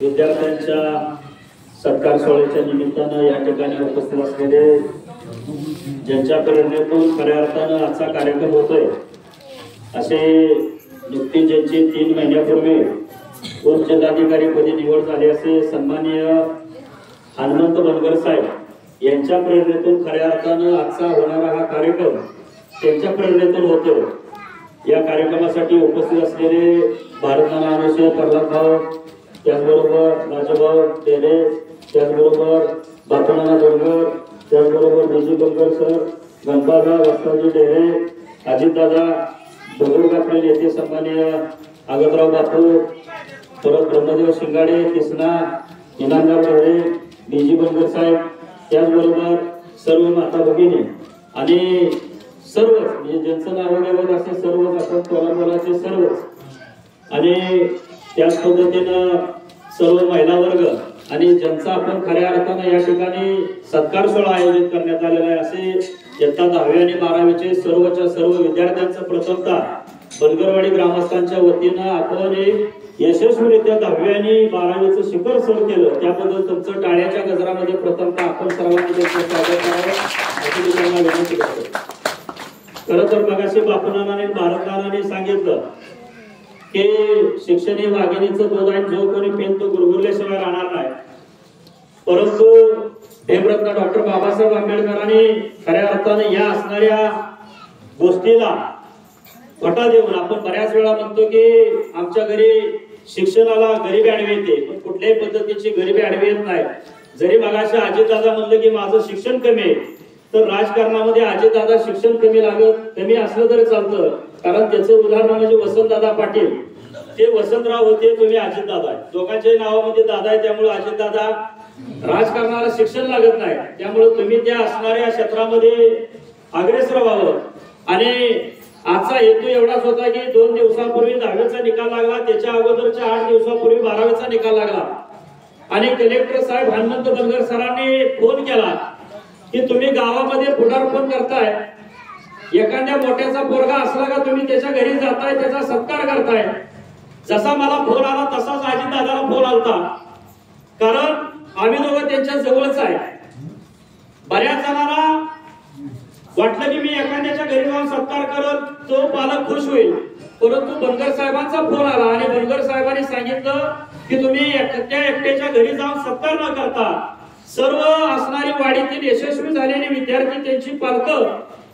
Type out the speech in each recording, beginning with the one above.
विद्यार्थ्यांच्या सत्कार सोहळ्याच्या निमित्तानं या ठिकाणी उपस्थित असलेले ज्यांच्या प्रेरणेतून खऱ्या अर्थानं आजचा कार्यक्रम होतोय असे नुकतीच ज्यांची 3 महिन्यापूर्वी उपजिल्हाधिकारीपदी निवड झाली असे सन्माननीय हनुमंत बनगर साहेब यांच्या प्रेरणेतून खऱ्या अर्थानं आजचा होणारा हा कार्यक्रम त्यांच्या प्रेरणेतून होतो। या कार्यक्रमासाठी उपस्थित असलेले भारतनाना अनुशय प्रल्हाद भाऊ, त्याचबरोबर राजभाऊ डेरे, त्याचबरोबर बापूनाना बनगर, त्याचबरोबर बीजी बनगर सर, गणपादा वस्ताजी डेरे, अजितदादा डोंगर आपले नेते सन्माननीय आगतराव बापू, परत ब्रह्मदेव शिंगाडे, कृष्णा इनामदार डेरे, बीजी बनगर साहेब, त्याचबरोबर सर्व माता भगिनी आणि सर्व म्हणजे ज्यांचं नाव घेऊन असे सर्व आपण कोल्हापुराचे सर्वच आणि त्याच पद्धतीनं सर्व महिला वर्ग आणि ज्यांचा आपण खऱ्या अर्थानं या ठिकाणी सत्कार सोहळा आयोजित करण्यात आलेला आहे असे इयत्ता 10वी आणि 12वीचे सर्वच्या सर्व विद्यार्थ्यांचं प्रथमतः बनगरवाडी ग्रामस्थांच्या वतीनं आपण एक यशस्वीरित्या 10वी आणि 12वीचं शिखर सर केलं त्याबद्दल तुमचं टाळ्याच्या गजरामध्ये प्रथमतः आपण सर्वांनी त्यांचं स्वागत करावं अशी मी त्यांना विनंती करतो। खरं तर मगाशी बापूनानाने भारतनानाने सांगितलं की शिक्षण हे वाघिणीचं दूध आहे, जो कोणी पेन तो गुरगुरल्याशिवाय राहणार नाही। परंतु हेमरत्न डॉक्टर बाबासाहेब आंबेडकरांनी खऱ्या अर्थाने या असणाऱ्या गोष्टीला फटा देऊन आपण बऱ्याच वेळा म्हणतो की आमच्या घरी शिक्षणाला गरिबी आडवी येते, पण कुठल्याही पद्धतीची गरिबी आडवी येत नाही। जरी मगाशी अजितदादा म्हणलं की माझं शिक्षण कमी आहे तर राजकारणामध्ये अजितदादा शिक्षण कमी असलं तरी चालतं, कारण त्याचं उदाहरण म्हणजे वसंतदादा पाटील। ते वसंतराव होते, तुम्ही अजितदादा आहे, दोघांच्या नावामध्ये दादा आहे, त्यामुळे अजितदादा राजकारणाला शिक्षण लागत नाही, त्यामुळे तुम्ही त्या असणाऱ्या क्षेत्रामध्ये अग्रेसर व्हावं। आणि आजचा हेतू एवढाच होता की 2 दिवसांपूर्वी 10वीचा निकाल लागला, त्याच्या अगोदरच्या 8 दिवसांपूर्वी 12वीचा निकाल लागला आणि कलेक्टर साहेब हनुमंत बनगर सरांनी फोन केला की तुम्ही गावामध्ये पुढारपण करताय, एखाद्या मोठ्याचा पोरगा असला का तुम्ही त्याच्या घरी जाताय, त्याचा सत्कार करताय। जसा मला फोन आला तसाच अजितदादाला फोन आलता, कारण आम्ही दोघं त्यांच्या जवळच आहे। बऱ्याच जणांना वाटलं की मी एखाद्याच्या घरी जाऊन सत्कार करत तो पालक खुश होईल, परंतु बनगर साहेबांचा फोन आला आणि बनगर साहेबांनी सांगितलं की तुम्ही एकट्याच्या घरी जाऊन सत्कार न करता सर्व असणारी वाडीतील यशस्वी झालेले विद्यार्थी त्यांची पालकं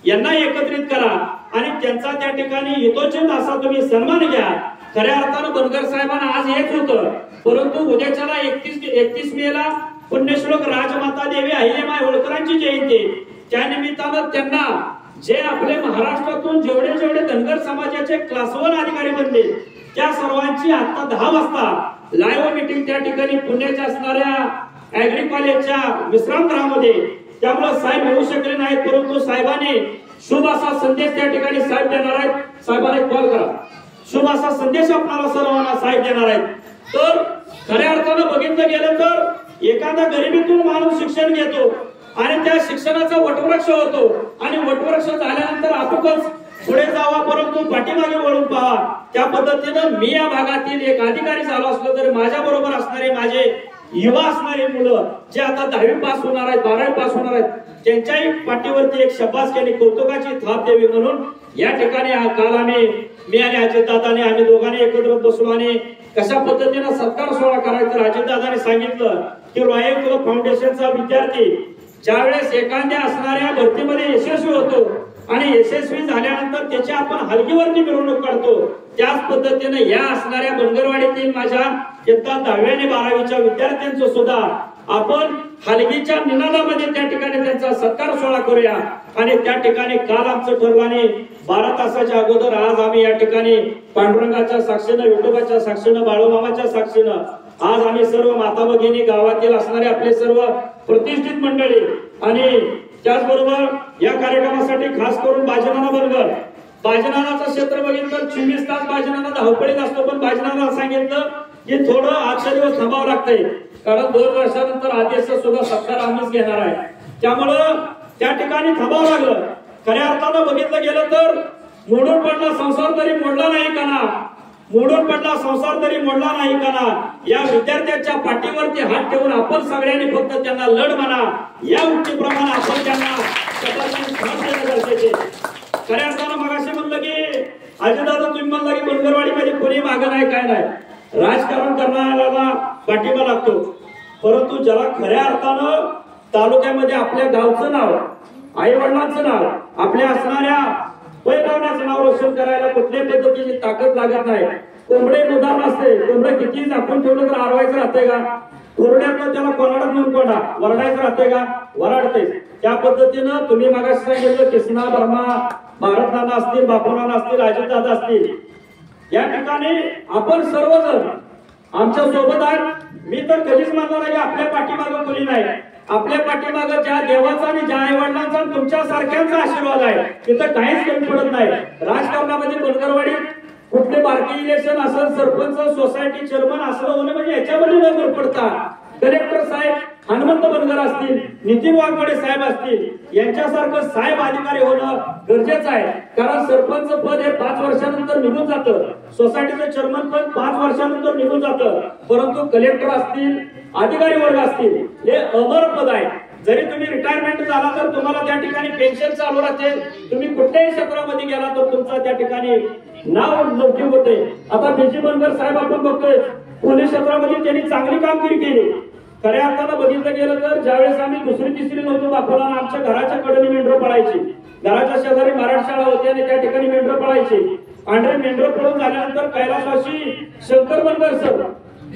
यांना एकत्रित करा आणि त्यांचा त्या ठिकाणी हितोचित असा तुम्ही सन्मान घ्या। खऱ्या अर्थानं बनगर साहेबांना आज येत होतं, परंतु उद्याच्याला 31 मेला पुण्यश्लोक राजमाता देवी अहिल्याबाई होळकरांची जयंती, त्या निमित्तानं त्यांना जे आपले महाराष्ट्रातून जेवढे धनगर समाजाचे क्लास 1 अधिकारी बनले त्या सर्वांची आता 10 वाजता लाईव्ह मीटिंग त्या ठिकाणी पुण्याच्या असणाऱ्या ऍग्री कॉलेजच्या विश्रामगृहामध्ये, त्यामुळे साहेब येऊ शकले नाहीत, परंतु साहेबांनी शुभ असा संदेश त्या ठिकाणी साहेब देणार आहेत। साहेबांना कॉल करा, शुभ असा संदेश आपल्याला सर्वांना साहेब देणार आहेत। तर खऱ्या अर्थानं बघितलं गेलं तर एखादा गरिबीतून माणूस शिक्षण घेतो आणि त्या शिक्षणाचा वटवृक्ष होतो आणि वटवृक्ष झाल्यानंतर आपोआपच पुढे जावा, परंतु पाठीमागे वळून पहा। त्या पद्धतीनं मी या भागातील एक अधिकारी झालो असलो तर माझ्या बरोबर असणारे माझे युवा असणारे मुलं जे आता 10वी पास होणार आहेत, 12वी पास होणार आहेत, त्यांच्याही पाठीवरती एक शब्बासकीने कौतुकाची थाप द्यावी म्हणून या ठिकाणी काल मी आणि अजितदादाने आम्ही दोघांनी एकत्र बसलो आणि कशा पद्धतीने सत्कार सोहळा करायचा तर अजितदादाने सांगितलं की रॉयल क्लब फाउंडेशनचा विद्यार्थी ज्यावेळेस एखाद्या असणाऱ्या भरतीमध्ये यशस्वी होतो आणि यशस्वी झाल्यानंतर त्याची आपण हलगीवरती मिरवणूक काढतो, त्याच पद्धतीने या असणाऱ्या बनगरवाडीतील माझ्या इयत्ता 10वी आणि 12वीच्या विद्यार्थ्यांचं सुद्धा आपण हलगीच्या निनादामध्ये त्या ठिकाणी त्यांचा सत्कार सोहळा करूया। आणि त्या ठिकाणी काल आमचं ठरलं आणि 12 तासाच्या अगोदर आज आम्ही या ठिकाणी पांडुरंगाच्या साक्षीनं, विठोबाच्या साक्षीनं, बाळूमामाच्या साक्षीनं आज आम्ही सर्व माता भगिनी गावातील असणारे आपले सर्व प्रतिष्ठित मंडळी आणि त्याचबरोबर या कार्यक्रमासाठी खास करून बाजीनाना बनगर, बाजीनानाचं क्षेत्र बघितलं 24 तास बाजीनाना धावपळीत असतो, पण बाजीनाना सांगितलं की थोडं आजच्या दिवस थांबावं लागतंय, कारण 2 वर्षानंतर आदेश सुद्धा सत्कार आम्हीच घेणार आहे, त्यामुळं त्या ठिकाणी थांबावं लागलं। खऱ्या अर्थानं बघितलं गेलं तर मोडून पडला संसार तरी मोडला नाही का ना, मोडून पडला संसार तरी मोडला नाही का या विद्यार्थ्यांच्या पाठीवरती हात ठेवून आपण सगळ्यांनी फक्त त्यांना लढ म्हणा या उक्तीप्रमाणे आपण त्यांना खऱ्या अर्थानं मगाशी म्हणलं की अजितदादा तुम्ही म्हणला की बनगरवाडीमध्ये कोणी मागं नाही काय नाही राजकारण करणाऱ्याला पाठिंबा लागतो परंतु ज्याला खऱ्या अर्थानं तालुक्यामध्ये आपल्या गावचं नाव आई वडिलांचं नाव आपल्या असणाऱ्या पैलवानाचं नाव रोशन करायला कुठल्याही पद्धतीची ताकद लागत नाही कोंबडे मुद्दा नसते कोंबडे किती झाकून ठेवलं तर आरवायचं राहते का कोरड्यातनं त्याला कोणाडात नेऊन कोणा वरडायचं राहते का वराडते त्या पद्धतीनं तुम्ही मागाशी सांगितलं कृष्णा बर्मा भारत नाना असतील बापूनाना असतील अजितदादा असतील या ठिकाणी आपण सर्वजण आमच्या सोबत आहेत मी तर कधीच म्हणणार नाही की आपल्या पाठीमागं कोणी नाही आपल्या पाठीमागं ज्या देवाचा आणि ज्या आई वडिलांचा तुमच्या सारख्यांचा आशीर्वाद आहे तिथं काहीच कमी पडत नाही राजकारणामध्ये बनगरवाडी कुठले बारकी इलेक्शन असेल सरपंच सोसायटी चेअरमन असलं होणे म्हणजे याच्यामध्ये न भर पडता कलेक्टर साहेब हनुमंत बनगर असतील नितीन वाघमोडे साहेब असतील यांच्यासारखं साहेब अधिकारी होणं गरजेचं आहे कारण सरपंच पद हे 5 वर्षानंतर निघून जातं सोसायटीचं चेअरमन पद 5 वर्षानंतर निघून जातं परंतु कलेक्टर असतील अधिकारी वर्ग असतील हे अमर पद आहे जरी तुम्ही रिटायरमेंट झाला तर तुम्हाला त्या ठिकाणी पेन्शन चालू राहते तुम्ही कुठल्याही क्षेत्रामध्ये गेला तर तुमचा त्या ठिकाणी नाव लौकिक होते आता बीजी बनगर साहेब आपण बघतोय पोलीस क्षेत्रामध्ये त्यांनी चांगली कामगिरी केली खऱ्या अर्थानं बघितलं गेलं तर ज्यावेळेस आम्ही 2री 3री नव्हतो दाखवला आमच्या घराच्या कडेने मेंढरं पळायची घराच्या शेजारी मराठी शाळा होती आणि त्या ठिकाणी मेंढरं पळायची पांढरे मेंढरं पळून झाल्यानंतर कैलासवासी शंकर बनगर सर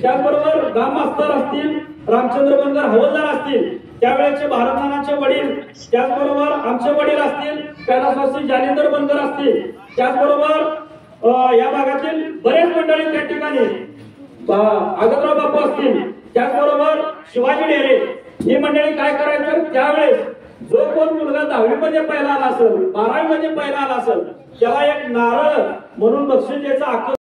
त्याचबरोबर राम मास्तर असतील रामचंद्र बनगर हवलदार असतील त्यावेळेचे भारतनानाचे वडील त्याचबरोबर आमचे वडील असतील कैलासवासी जालिंदर बनगर असतील त्याचबरोबर या भागातील बरेच मंडळी त्या ठिकाणी आगतराव बापू असतील त्याचबरोबर शिवाजी डेरे ही मंडळी काय करायचं त्यावेळेस जो कोण मुलगा 10वी मध्ये पहिला आला असेल 12वी मध्ये पहिला आला असेल त्याला एक नारळ म्हणून बक्षीस द्यायचा हक्क